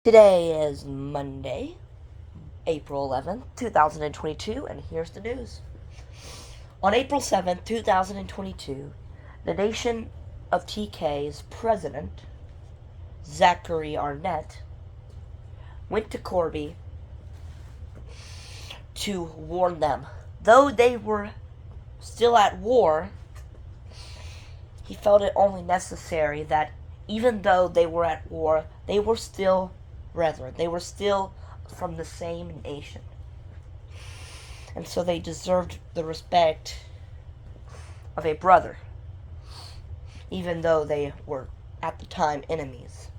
Today is Monday, April 11th, 2022, and here's the news. On April 7th, 2022, the nation of TK's president, Zachary Arnett, went to Corby to warn them. Though they were still at war, he felt it only necessary that even though they were at war, they were still brethren. They were still from the same nation. And so they deserved the respect of a brother, even though they were at the time enemies.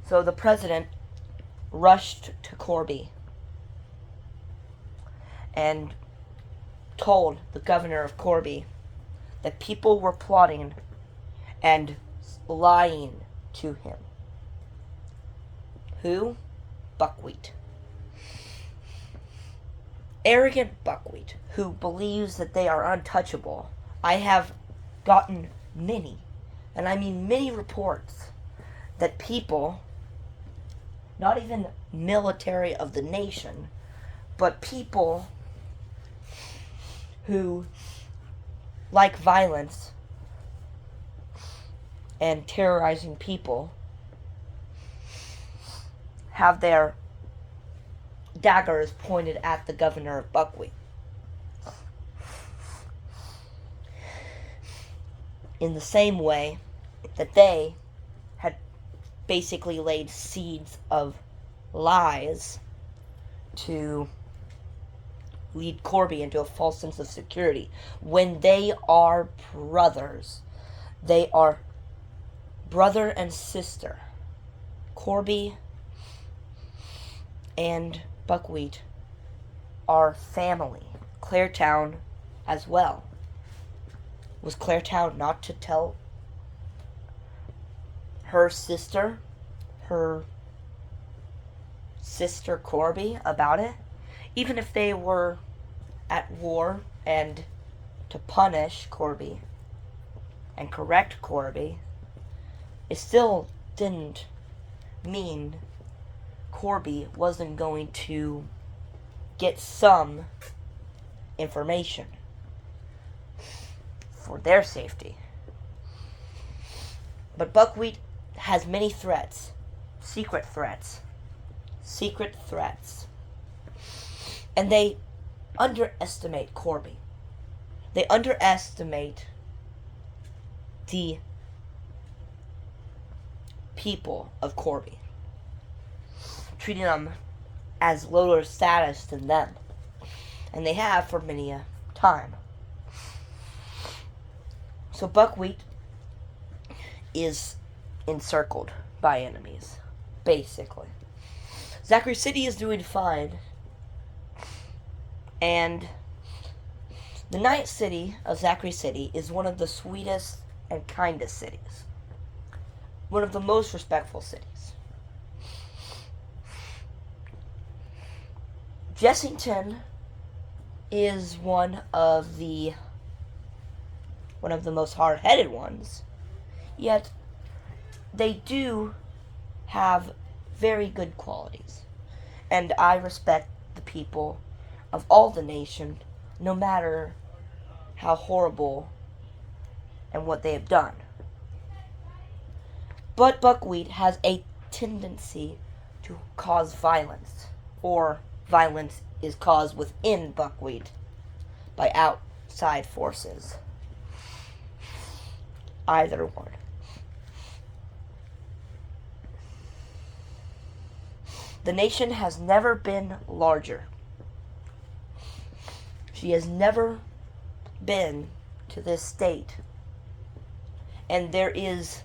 So the president rushed to Corby and told the governor of Corby that people were plotting and lying to him. Who? Buckwheat. Arrogant Buckwheat, who believes that they are untouchable. I have gotten many, and I mean many reports, that people, not even military of the nation, but people who like violence and terrorizing people, have their daggers pointed at the governor of Buckwheat. In the same way that they had basically laid seeds of lies to lead Corby into a false sense of security. When they are brothers, they are brother and sister. Corby and Buckwheat are family. ClaireTown as well. Was ClaireTown not to tell her sister Corby about it? Even if they were at war and to punish Corby and correct Corby, it still didn't mean Corby wasn't going to get some information for their safety. But Buckwheat has many threats, secret threats, and they underestimate Corby. They underestimate the people of Corby, treating them as lower status than them. And they have for many a time. So Buckwheat is encircled by enemies, basically. Zachary City is doing fine. And the night city of Zachary City is one of the sweetest and kindest cities. One of the most respectful cities. Jessington is one of the most hard-headed ones, yet they do have very good qualities, and I respect the people of all the nation, no matter how horrible and what they have done. But Buckwheat has a tendency to cause violence, or violence is caused within Buckwheat by outside forces. Either one. The nation has never been larger. She has never been to this state. And there is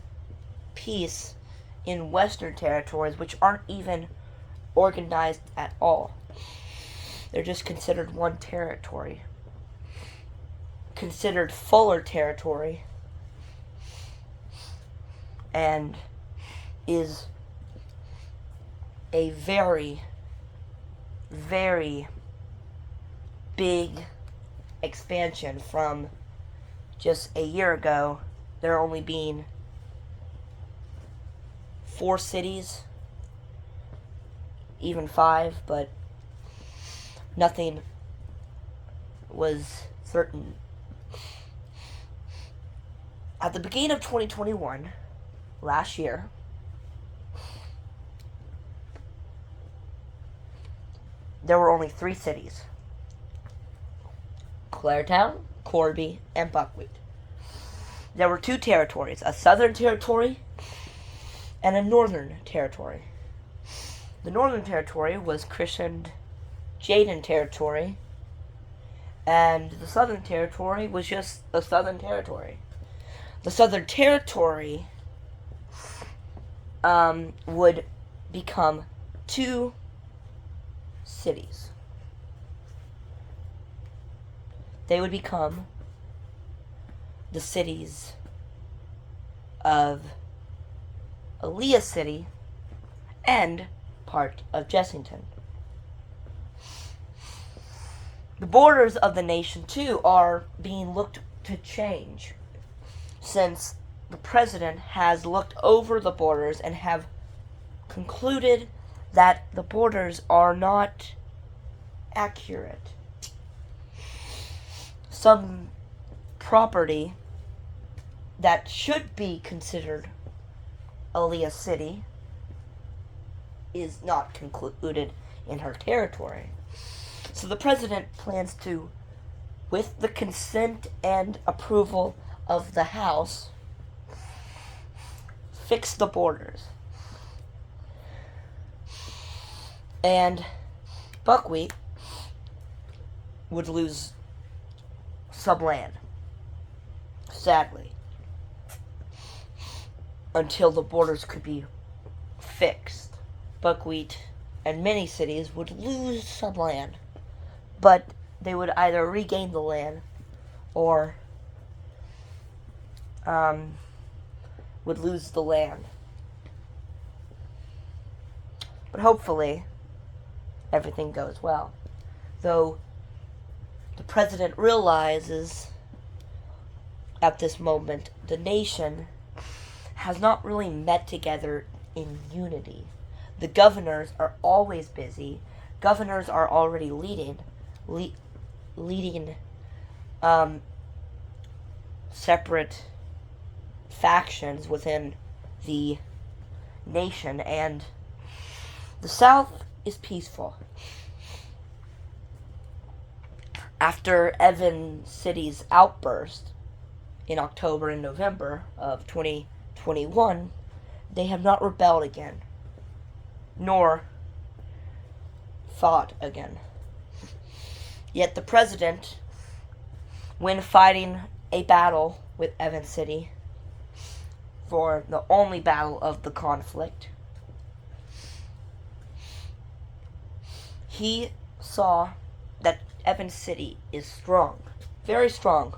peace in Western territories which aren't even organized at all. They're just considered one territory. Considered fuller territory. And is a very, very big expansion from just a year ago, there only being 4 cities even 5, but nothing was certain. At the beginning of 2021, last year, there were only 3 cities: ClaireTown, Corby, and Buckwheat. There were 2 territories, a southern territory and a northern territory. The northern territory was christened Jaden Territory, and the southern territory was just the southern territory. The southern territory would become 2 cities. They would become the cities of Aaliyah City and part of Jessington. The borders of the nation, too, are being looked to change, since the president has looked over the borders and have concluded that the borders are not accurate. Some property that should be considered Aaliyah City is not concluded in her territory. So the president plans to, with the consent and approval of the House, fix the borders. And Buckwheat would lose some land, sadly, until the borders could be fixed. Buckwheat and many cities would lose some land, but they would either regain the land or would lose the land. But hopefully everything goes well. Though the president realizes at this moment the nation has not really met together in unity. The governors are always busy. Governors are already leading separate factions within the nation, and the South is peaceful. After Evans City's outburst in October and November of 2021, they have not rebelled again, nor fought again. Yet the president, when fighting a battle with Evans City for the only battle of the conflict, he saw that Evans City is strong, very strong.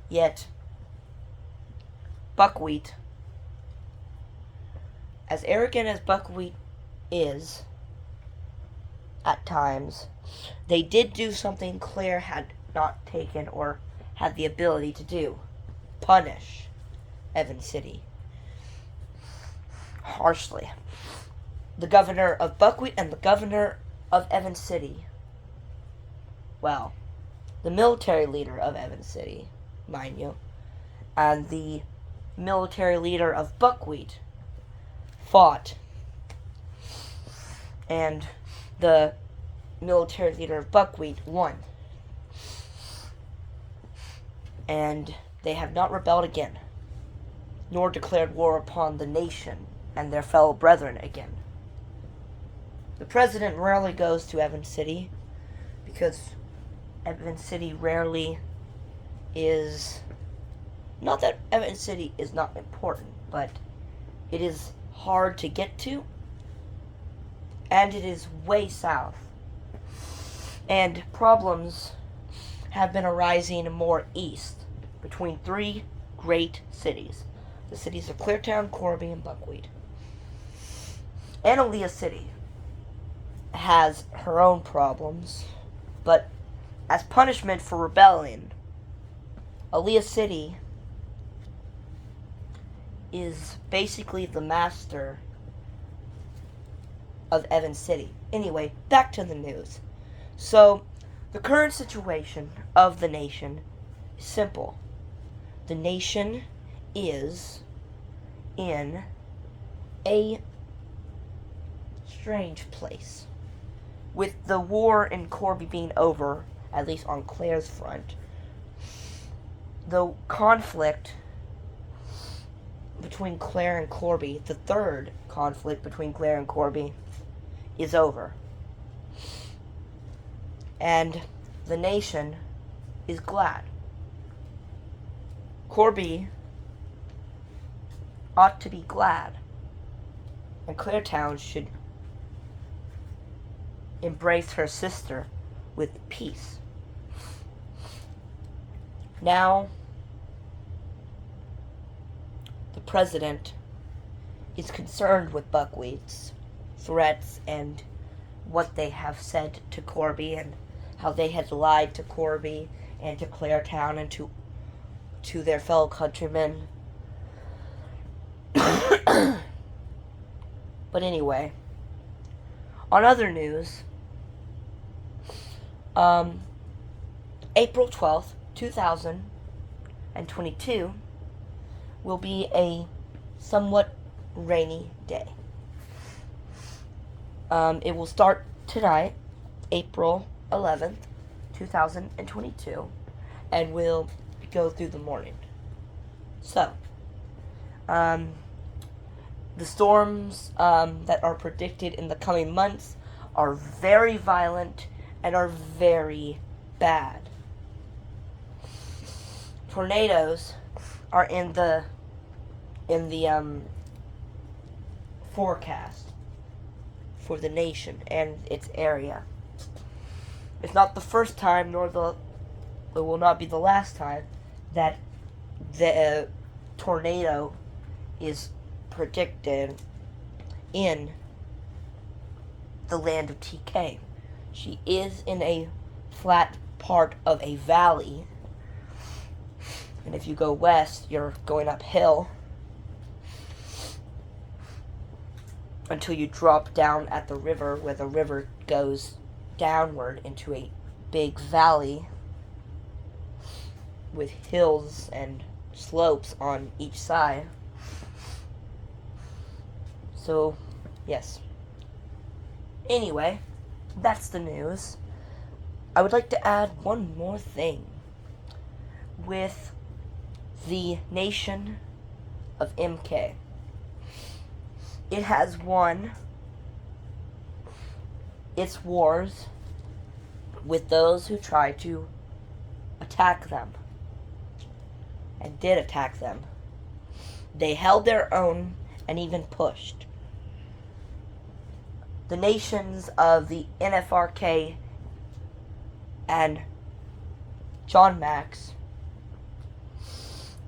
Yet Buckwheat, as arrogant as Buckwheat is at times, they did do something Claire had not taken or had the ability to do: punish Evans City harshly. The governor of Buckwheat and the governor of Evans City, well, the military leader of Evans City, mind you, and the military leader of Buckwheat fought, and the military leader of Buckwheat won. And they have not rebelled again, nor declared war upon the nation and their fellow brethren again. The president rarely goes to Evans City, because Evans City rarely is... Not that Evans City is not important, but it is hard to get to, and it is way south. And problems have been arising more east, between 3 great cities. The cities of ClaireTown, Corby, and Buckwheat. And Aaliyah City has her own problems, but as punishment for rebelling, Aaliyah City is basically the master of Evans City. Anyway, back to the news. So, the current situation of the nation is simple. The nation is in a strange place. With the war in Corby being over, at least on Claire's front, the conflict between Claire and Corby, the third conflict between Claire and Corby, is over. And the nation is glad. Corby ought to be glad. And ClaireTown should embrace her sister with peace. Now, the president is concerned with Buckwheat's threats and what they have said to Corby and how they had lied to Corby and to ClaireTown and to their fellow countrymen. But anyway, on other news, April 12th, 2022 will be a somewhat rainy day. It will start tonight, April 11th, 2022, and will go through the morning. So, the storms that are predicted in the coming months are very violent and are very bad. Tornadoes are in the forecast for the nation and its area. It's not the first time, it will not be the last time that the tornado is predicted in the land of TK. She is in a flat part of a valley, and if you go west, you're going uphill until you drop down at the river, where the river goes downward into a big valley with hills and slopes on each side. So, yes. Anyway, that's the news. I would like to add one more thing. With the nation of MK, it has won its wars with those who tried to attack them, and did attack them. They held their own and even pushed. The nations of the NFRK and John Max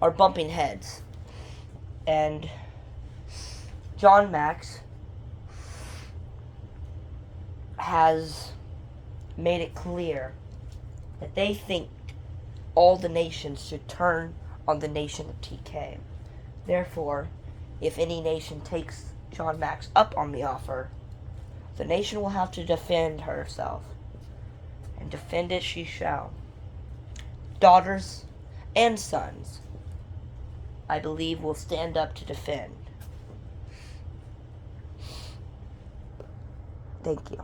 are bumping heads. And John Max has made it clear that they think all the nations should turn on the nation of TK. Therefore, if any nation takes John Max up on the offer, the nation will have to defend herself. And defend it she shall. Daughters and sons, I believe, will stand up to defend. Thank you.